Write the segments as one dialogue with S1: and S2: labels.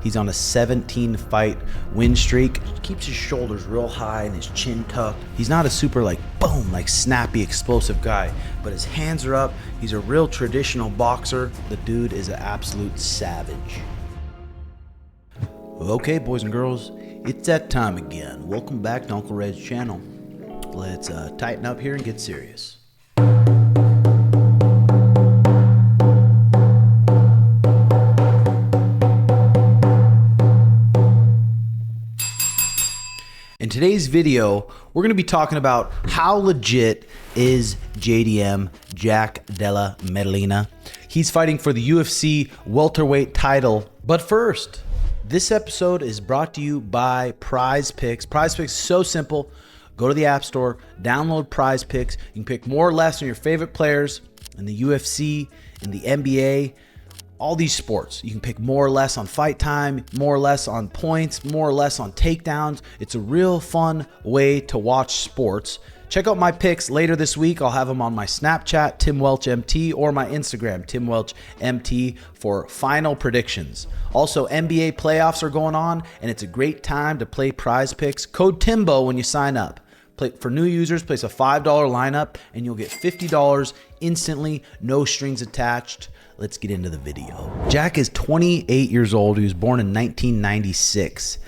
S1: He's on a 17-fight win streak. Keeps his shoulders real high and his chin tucked. He's not a super boom, snappy, explosive guy, but his hands are up. He's a real traditional boxer. The dude is an absolute savage. Okay, boys and girls, it's that time again. Welcome back to Uncle Red's channel. Let's tighten up here and get serious. In today's video, we're going to be talking about how legit is JDM, Jack Della Maddalena. He's fighting for the UFC welterweight title. But first, this episode is brought to you by Prize Picks. Prize Picks is so simple. Go to the App Store, download Prize Picks. You can pick more or less on your favorite players in the UFC, in the NBA, all these sports. You can pick more or less on fight time, more or less on points, more or less on takedowns. It's a real fun way to watch sports. Check out my picks later this week. I'll have them on my Snapchat, TimWelchMT, or my Instagram, TimWelchMT, for final predictions. Also, NBA playoffs are going on, and it's a great time to play Prize Picks. Code TIMBO when you sign up. For new users, place a $5 lineup, and you'll get $50 instantly, no strings attached. Let's get into the video. Jack is 28 years old. He was born in 1996.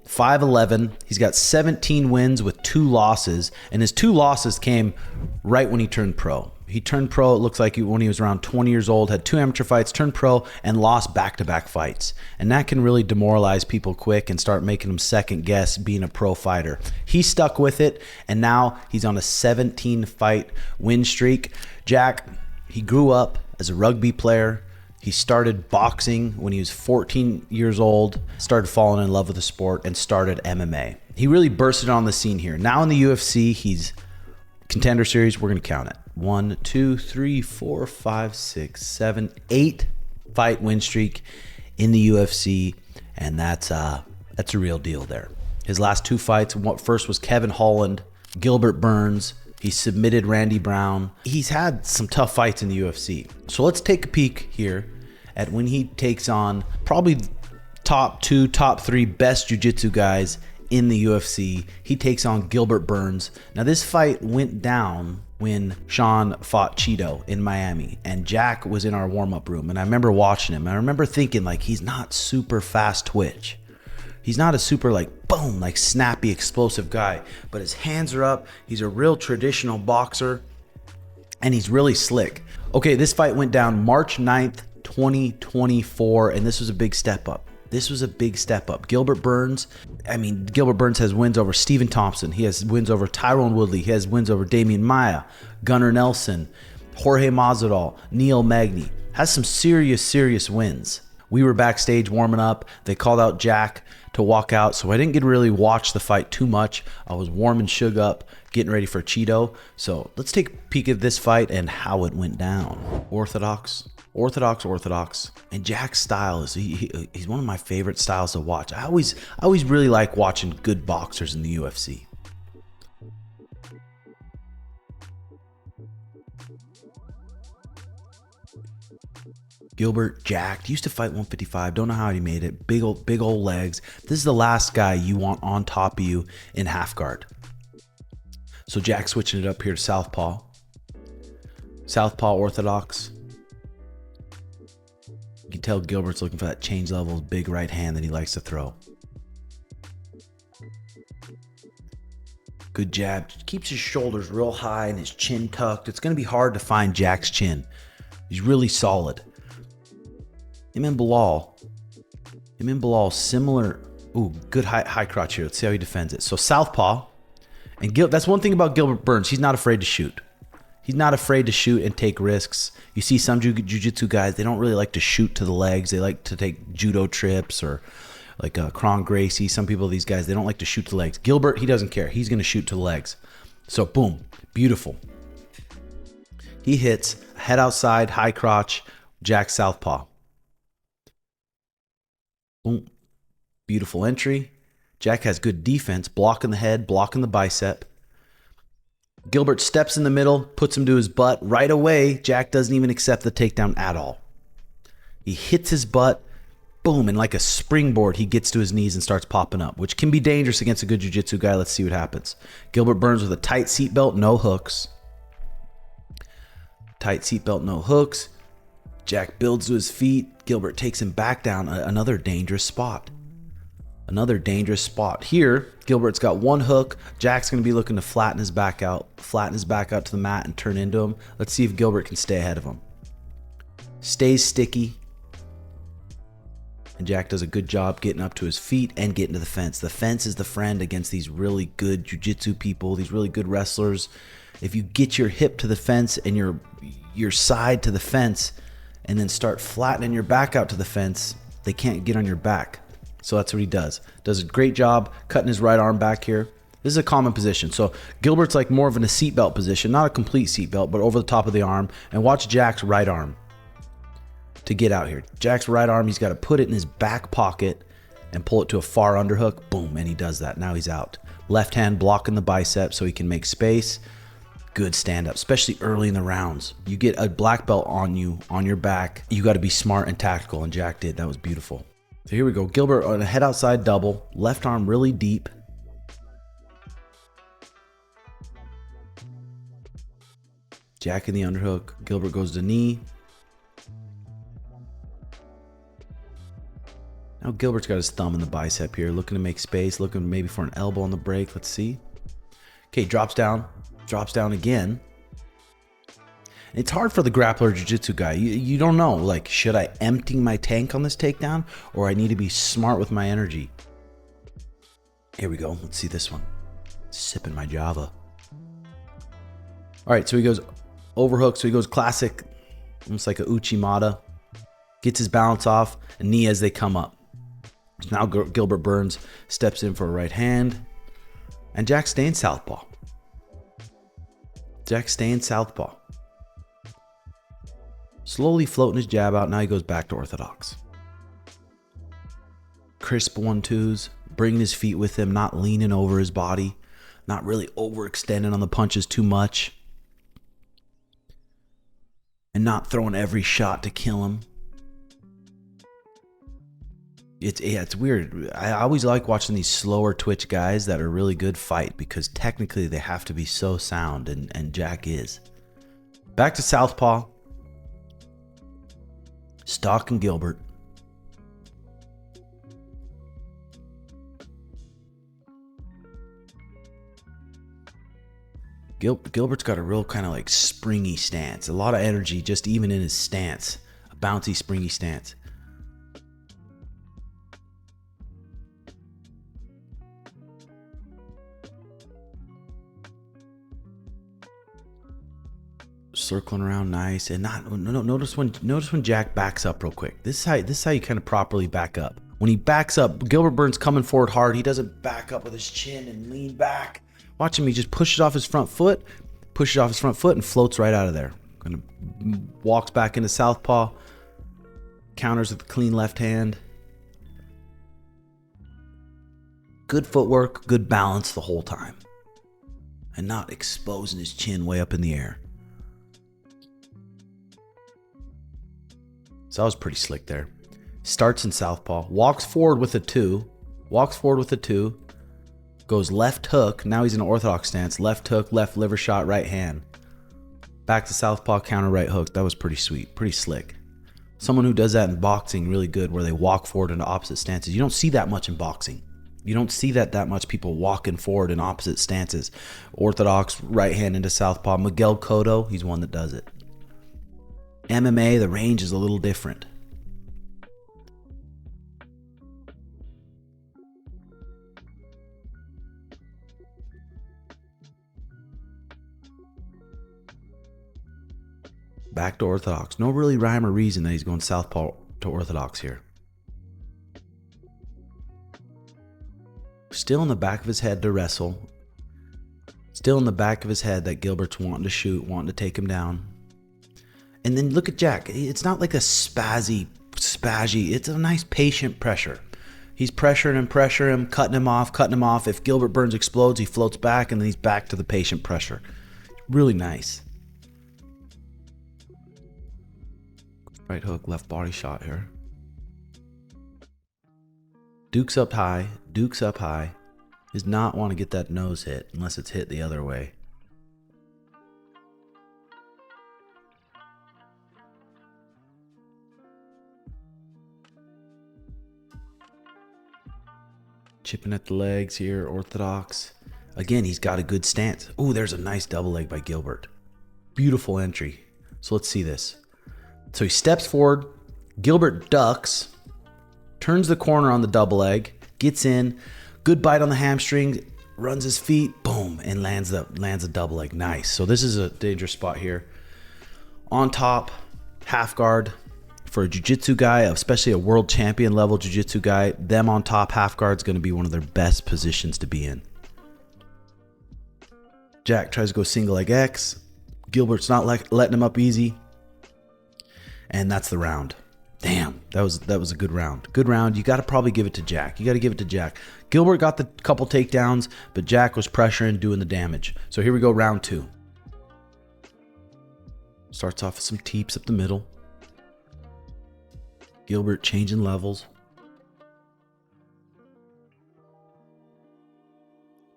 S1: 5'11". He's got 17 wins with 2 losses, and his 2 losses came right when he turned pro. He turned pro, it looks like, when he was around 20 years old, had 2 amateur fights, turned pro, and lost back-to-back fights. And that can really demoralize people quick and start making them second guess being a pro fighter. He stuck with it, and now he's on a 17-fight win streak. Jack, he grew up as a rugby player. He started boxing when he was 14 years old, started falling in love with the sport, and started MMA. He really bursted on the scene here. Now in the UFC, he's Contender Series. We're going to count it. 1, 2, 3, 4, 5, 6, 7, 8 fight win streak in the UFC, and that's a real deal there. His last 2 fights, first was Kevin Holland, Gilbert Burns. He submitted Randy Brown. He's had some tough fights in the UFC. So let's take a peek here at when he takes on probably top 2, top 3 best jiu-jitsu guys in the UFC. He takes on Gilbert Burns. Now this fight went down when Sean fought Cheeto in Miami, and Jack was in our warm-up room, and I remember watching him. I remember thinking, he's not super fast twitch. He's not a super boom, snappy, explosive guy, but his hands are up. He's a real traditional boxer, and he's really slick. Okay, this fight went down March 9th, 2024, and this was a big step up. Gilbert Burns, Gilbert Burns has wins over Stephen Thompson. He has wins over Tyrone Woodley. He has wins over Damian Maia, Gunnar Nelson, Jorge Masvidal, Neil Magny. Has some serious wins. We were backstage warming up. They called out Jack to walk out, so I didn't get to really watch the fight too much. I was warming Suge up, getting ready for Cheeto. So let's take a peek at this fight and how it went down. Orthodox. And Jack's style is he's one of my favorite styles to watch. I always really like watching good boxers in the UFC. Gilbert, Jack, used to fight 155. Don't know how he made it. Big old legs. This is the last guy you want on top of you in half guard. So Jack switching it up here to southpaw. Southpaw orthodox. You can tell Gilbert's looking for that change level, big right hand that he likes to throw. Good jab. Keeps his shoulders real high and his chin tucked. It's going to be hard to find Jack's chin. He's really solid. Him and Belal, similar. Ooh, good high crotch here. Let's see how he defends it. So southpaw, and that's one thing about Gilbert Burns. He's not afraid to shoot. He's not afraid to shoot and take risks. You see some jiu-jitsu guys, they don't really like to shoot to the legs. They like to take judo trips, or Kron Gracie. Some people, these guys, they don't like to shoot to the legs. Gilbert, he doesn't care. He's going to shoot to the legs. So boom, beautiful. He hits head outside, high crotch, Jack southpaw. Boom. Beautiful entry. Jack has good defense, blocking the head, blocking the bicep. Gilbert steps in the middle, puts him to his butt. Right away, Jack doesn't even accept the takedown at all. He hits his butt, Boom, and like a springboard, he gets to his knees and starts popping up, which can be dangerous against a good jiu-jitsu guy. Let's see what happens. Gilbert Burns with a tight seatbelt, no hooks. Tight seatbelt, no hooks. Jack builds to his feet. Gilbert takes him back down. Another dangerous spot. Another dangerous spot. Here, Gilbert's got one hook. Jack's going to be looking to flatten his back out to the mat and turn into him. Let's see if Gilbert can stay ahead of him. Stays sticky. And Jack does a good job getting up to his feet and getting to the fence. The fence is the friend against these really good jiu-jitsu people, these really good wrestlers. If you get your hip to the fence and your side to the fence and then start flattening your back out to the fence, they can't get on your back. So that's what he does. Does a great job cutting his right arm back here. This is a common position. So Gilbert's like more of in a seatbelt position, not a complete seatbelt, but over the top of the arm. And watch Jack's right arm to get out here. Jack's right arm, he's got to put it in his back pocket and pull it to a far underhook. Boom, and he does that. Now he's out. Left hand blocking the bicep so he can make space. Good stand up, especially early in the rounds. You get a black belt on you, on your back. You got to be smart and tactical, and Jack did. That was beautiful. So here we go. Gilbert on a head outside double. Left arm really deep. Jack in the underhook. Gilbert goes to knee. Now Gilbert's got his thumb in the bicep here, looking to make space, looking maybe for an elbow on the break. Let's see. Okay, drops down again. It's hard for the grappler jiu-jitsu guy. You don't know, like, should I empty my tank on this takedown or I need to be smart with my energy? Here we go. Let's see this one. Sipping my Java. All right, so he goes overhook. So he goes classic, almost like a Uchimata. Gets his balance off, and knee as they come up. So now Gilbert Burns steps in for a right hand, and Jack staying southpaw. Jack staying southpaw. Slowly floating his jab out. Now he goes back to orthodox. Crisp 1-2s, bringing his feet with him, not leaning over his body, not really overextending on the punches too much, and not throwing every shot to kill him. It's weird. I always like watching these slower twitch guys that are really good fight because technically they have to be so sound, and Jack is. Back to southpaw. Stalking Gilbert. Gilbert's got a real kind of like springy stance. A lot of energy just even in his stance. A bouncy, springy stance. Circling around nice, and notice when Jack backs up real quick. This is how you kind of properly back up. When he backs up, Gilbert Burns coming forward hard. He doesn't back up with his chin and lean back. Watch him. He just pushes off his front foot, and floats right out of there. Walks back into southpaw, counters with a clean left hand. Good footwork, good balance the whole time, and not exposing his chin way up in the air. So that was pretty slick there. Starts in southpaw, walks forward with a 2, goes left hook. Now he's in an orthodox stance. Left hook, left liver shot, right hand. Back to southpaw, counter right hook. That was pretty sweet, pretty slick. Someone who does that in boxing really good, where they walk forward into opposite stances. You don't see that much in boxing. You don't see that much, people walking forward in opposite stances. Orthodox, right hand into southpaw. Miguel Cotto, he's one that does it. MMA, the range is a little different. Back to orthodox. No really rhyme or reason that he's going southpaw to orthodox here. Still in the back of his head to wrestle. Still in the back of his head that Gilbert's wanting to shoot, wanting to take him down. And then look at Jack. It's not like a spazzy. It's a nice patient pressure. He's pressuring him, cutting him off. If Gilbert Burns explodes, he floats back, and then he's back to the patient pressure. Really nice. Right hook, left body shot here. Dukes up high. Dukes up high. Does not want to get that nose hit unless it's hit the other way. Chipping at the legs here, orthodox. Again, he's got a good stance. Oh, there's a nice double leg by Gilbert. Beautiful entry. So let's see this. So he steps forward. Gilbert ducks. Turns the corner on the double leg. Gets in. Good bite on the hamstring. Runs his feet. Boom. And lands a double leg. Nice. So this is a dangerous spot here. On top, half guard. For a jiu-jitsu guy, especially a world champion level jiu-jitsu guy, them on top half guard is going to be one of their best positions to be in. Jack tries to go single leg X. Gilbert's not letting him up easy. And that's the round. Damn, that was a good round. Good round. You got to probably give it to Jack. You got to give it to Jack. Gilbert got the couple takedowns, but Jack was pressuring, doing the damage. So here we go, round 2. Starts off with some teeps up the middle. Gilbert changing levels.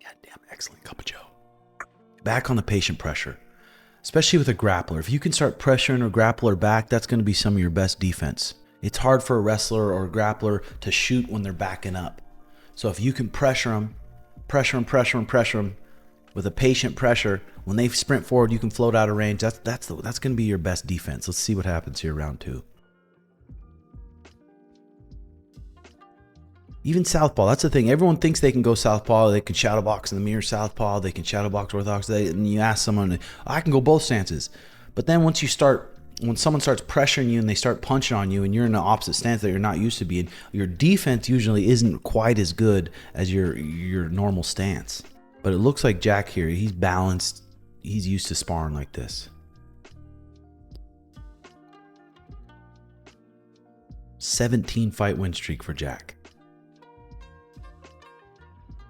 S1: Goddamn, excellent cup of joe. Back on the patient pressure, especially with a grappler. If you can start pressuring a grappler back, that's going to be some of your best defense. It's hard for a wrestler or a grappler to shoot when they're backing up. So if you can pressure them with a patient pressure, when they sprint forward, you can float out of range. That's going to be your best defense. Let's see what happens here, round 2. Even southpaw, that's the thing. Everyone thinks they can go southpaw. They can shadow box in the mirror southpaw. They can shadow box orthodox. And you ask someone, I can go both stances. But then when someone starts pressuring you and they start punching on you and you're in the opposite stance that you're not used to being, your defense usually isn't quite as good as your normal stance. But it looks like Jack here, he's balanced. He's used to sparring like this. "17 fight win streak for Jack.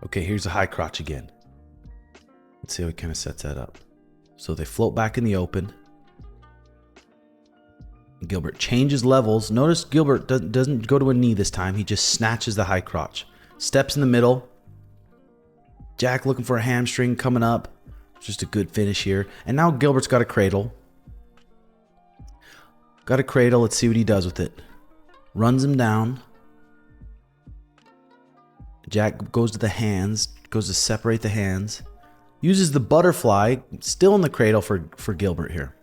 S1: Okay, here's a high crotch again. Let's see how he kind of sets that up. So they float back in the open. Gilbert changes levels. Notice Gilbert doesn't go to a knee this time. He just snatches the high crotch. Steps in the middle. Jack looking for a hamstring coming up. Just a good finish here. And now Gilbert's got a cradle. Got a cradle. Let's see what he does with it. Runs him down. Jack goes to the hands. Goes to separate the hands. Uses the butterfly. Still in the cradle for Gilbert here.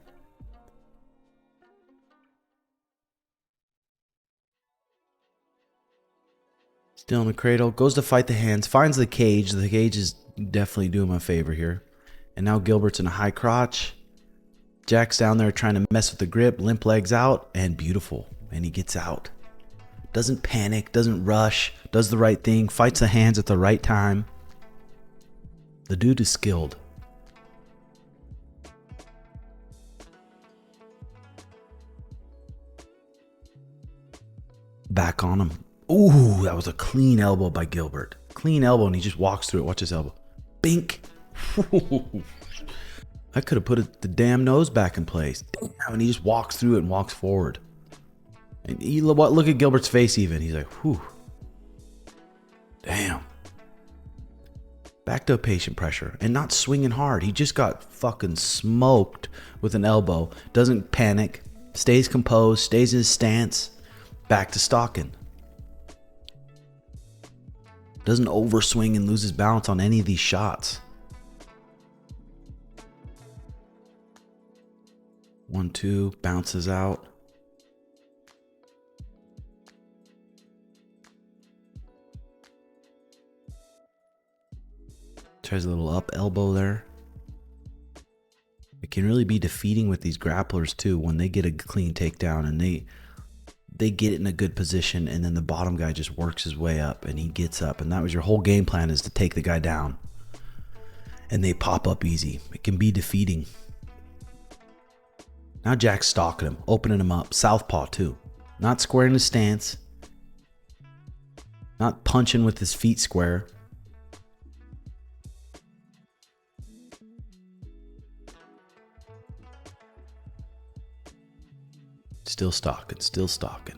S1: Still in the cradle. Goes to fight the hands. Finds the cage. The cage is definitely doing him a favor here. And now Gilbert's in a high crotch. Jack's down there trying to mess with the grip. Limp legs out. And beautiful. And he gets out. Doesn't panic. Doesn't rush. Does the right thing. Fights the hands at the right time. The dude is skilled. Back on him. Ooh, that was a clean elbow by Gilbert. Clean elbow, and he just walks through it. Watch his elbow. Bink. I could have put the damn nose back in place. Damn, and he just walks through it and walks forward. And look at Gilbert's face even. He's like, whew. Damn. Back to a patient pressure and not swinging hard. He just got fucking smoked with an elbow. Doesn't panic. Stays composed. Stays in his stance. Back to stalking. Doesn't overswing and lose his balance on any of these shots. 1-2, bounces out. Tries a little up elbow there. It can really be defeating with these grapplers too when they get a clean takedown and they get it in a good position, and then the bottom guy just works his way up and he gets up, and that was your whole game plan, is to take the guy down, and they pop up easy. It can be defeating. Now Jack's stalking him, opening him up. Southpaw too. Not squaring his stance. Not punching with his feet square. Still stalking, still stalking.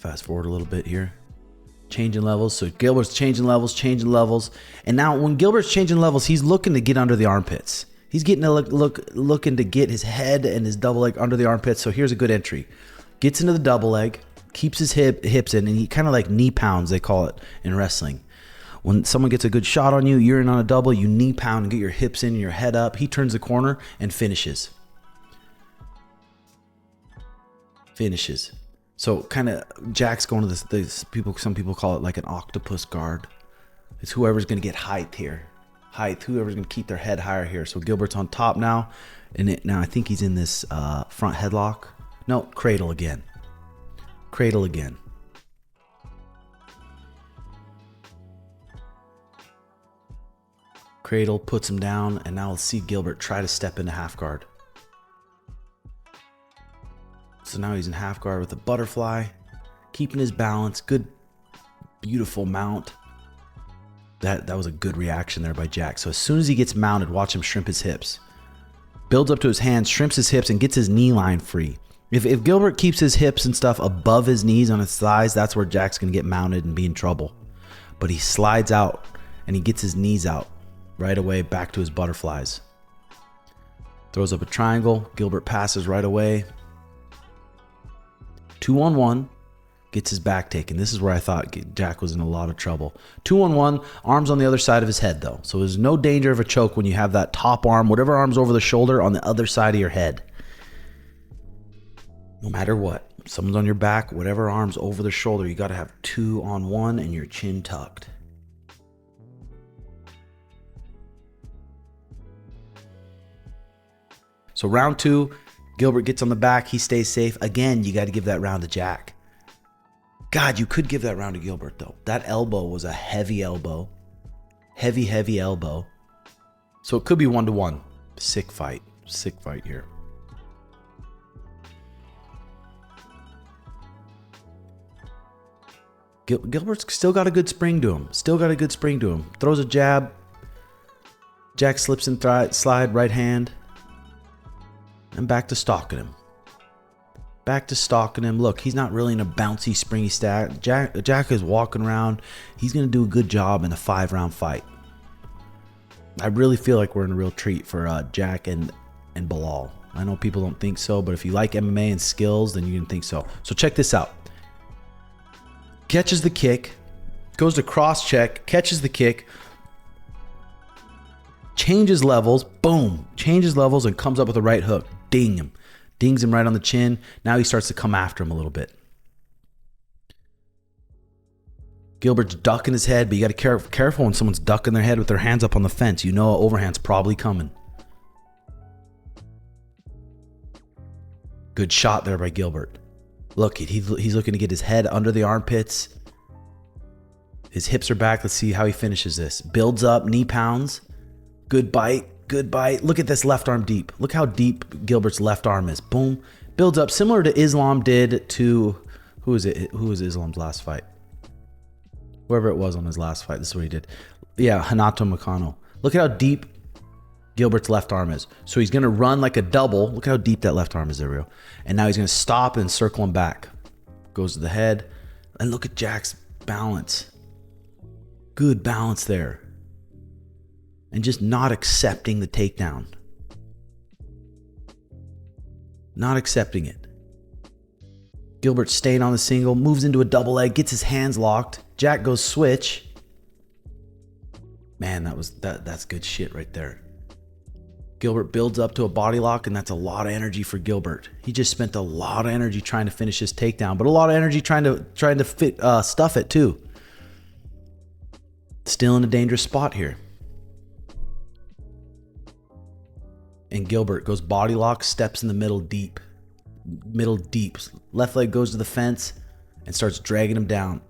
S1: fast forward a little bit here. Changing levels. So Gilbert's changing levels. And now when Gilbert's changing levels, he's looking to get under the armpits. He's getting looking to get his head and his double leg under the armpits. So here's a good entry. Gets into the double leg, keeps his hips in, and he kind of like knee pounds, they call it in wrestling. When someone gets a good shot on you, you're in on a double, you knee pound and get your hips in, your head up. He turns the corner and finishes. So kind of Jack's going to this people, some people call it like an octopus guard. It's whoever's going to get height here. Whoever's going to keep their head higher here. So Gilbert's on top now. And now I think he's in this front headlock. No, cradle again. Cradle puts him down, and now let's see Gilbert try to step into half guard. So now he's in half guard with a butterfly, keeping his balance. Good, beautiful mount. That was a good reaction there by Jack. So as soon as he gets mounted, watch him shrimp his hips. Builds up to his hands, shrimps his hips, and gets his knee line free. If Gilbert keeps his hips and stuff above his knees on his thighs, that's where Jack's going to get mounted and be in trouble. But he slides out, and he gets his knees out right away back to his butterflies. Throws up a triangle. Gilbert passes right away. 2-on-1. Gets his back taken. This is where I thought Jack was in a lot of trouble. 2-on-1, arms on the other side of his head though. So there's no danger of a choke when you have that top arm, whatever arm's over the shoulder, on the other side of your head. No matter what, someone's on your back, whatever arm's over the shoulder, you got to have 2-on-1 and your chin tucked. So round 2, Gilbert gets on the back. He stays safe. Again, you got to give that round to Jack. God, you could give that round to Gilbert, though. That elbow was a heavy elbow. Heavy elbow. So it could be 1-1. Sick fight here. Gilbert's still got a good spring to him. Throws a jab. Jack slips and slide right hand. And back to stalking him. Look, he's not really in a bouncy, springy stat. Jack is walking around. He's going to do a good job in a 5-round fight. I really feel like we're in a real treat for Jack and Belal. I know people don't think so, but if you like MMA and skills, then you can think so. So check this out. Catches the kick. Goes to cross check. Catches the kick. Changes levels. Boom. Changes levels and comes up with a right hook. Ding him. Dings him right on the chin. Now he starts to come after him a little bit. Gilbert's ducking his head, but you got to be careful when someone's ducking their head with their hands up on the fence. You know an overhand's probably coming. Good shot there by Gilbert. Look, he's looking to get his head under the armpits. His hips are back. Let's see how he finishes this. Builds up, knee pounds. Good bite. Look at this left arm deep. Look how deep Gilbert's left arm is. Boom. Builds up similar to Islam did to, who was Islam's last fight? Whoever it was on his last fight. This is what he did. Yeah, Hanato Makano. Look at how deep Gilbert's left arm is. So he's going to run like a double. Look how deep that left arm is there, real. And now he's going to stop and circle him back. Goes to the head. And look at Jack's balance. Good balance there. And just not accepting the takedown. Not accepting it. Gilbert staying on the single, moves into a double leg, gets his hands locked. Jack goes switch. Man, that's good shit right there. Gilbert builds up to a body lock, and that's a lot of energy for Gilbert. He just spent a lot of energy trying to finish his takedown, but a lot of energy trying to fit stuff it too. Still in a dangerous spot here. And Gilbert goes body lock, steps in the middle deep. Left leg goes to the fence and starts dragging him down.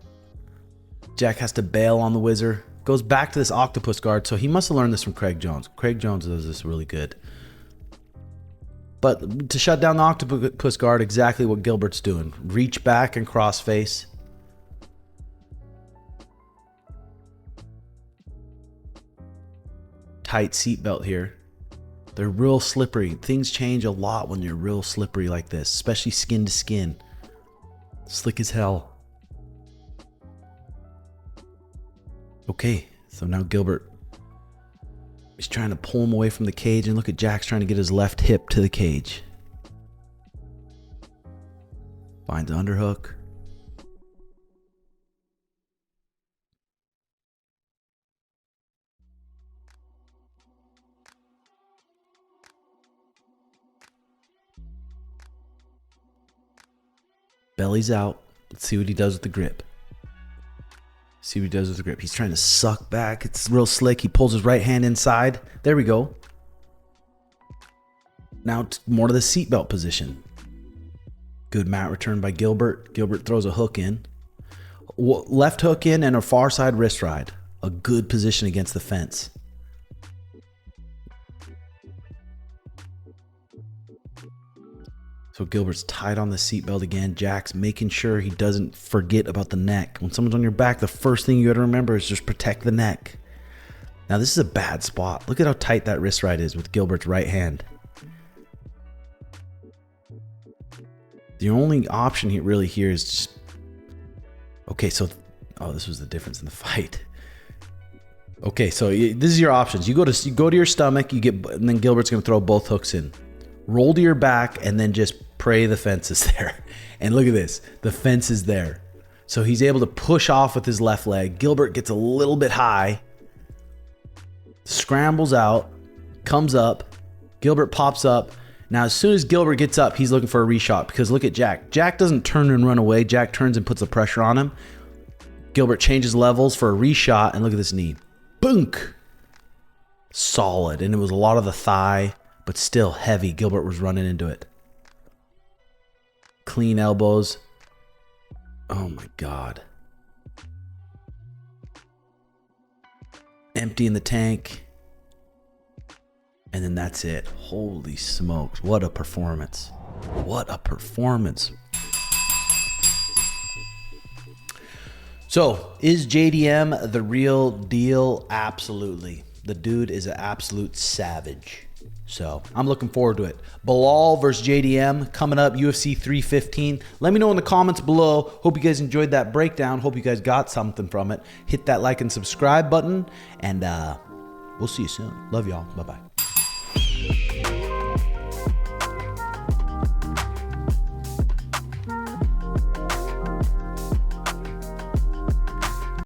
S1: Jack has to bail on the whizzer. Goes back to this octopus guard. So he must have learned this from Craig Jones. Craig Jones does this really good. But to shut down the octopus guard, exactly what Gilbert's doing. Reach back and cross face. Tight seatbelt here. They're real slippery. Things change a lot when you're real slippery like this, especially skin to skin. Slick as hell. Okay, so now Gilbert is trying to pull him away from the cage, and look at Jack's trying to get his left hip to the cage. Finds the underhook. Belly's out. Let's see what he does with the grip. See what he does with the grip. He's trying to suck back. It's real slick. He pulls his right hand inside. There we go. Now more to the seatbelt position. Good mat return by Gilbert. Gilbert throws a hook in. Left hook in and a far side wrist ride. A good position against the fence. So Gilbert's tied on the seatbelt again. Jack's making sure he doesn't forget about the neck. When someone's on your back, the first thing you got to remember is just protect the neck. Now this is a bad spot. Look at how tight that wrist ride is with Gilbert's right hand. The only option really here is just... Okay, so... Oh, this was the difference in the fight. Okay, so this is your options. You go to your stomach, and then Gilbert's going to throw both hooks in. Roll to your back and then just pray the fence is there. And look at this. The fence is there. So he's able to push off with his left leg. Gilbert gets a little bit high. Scrambles out. Comes up. Gilbert pops up. Now, as soon as Gilbert gets up, he's looking for a reshot because look at Jack. Jack doesn't turn and run away. Jack turns and puts the pressure on him. Gilbert changes levels for a reshot, and look at this knee. Boonk! Solid. And it was a lot of the thigh, but still heavy. Gilbert was running into it. Clean elbows. Oh my God. Empty in the tank. And then that's it. Holy smokes. What a performance. What a performance. So, is JDM the real deal? Absolutely. The dude is an absolute savage. So, I'm looking forward to it. Belal versus JDM coming up, UFC 315. Let me know in the comments below. Hope you guys enjoyed that breakdown. Hope you guys got something from it. Hit that like and subscribe button, and we'll see you soon. Love y'all. Bye-bye.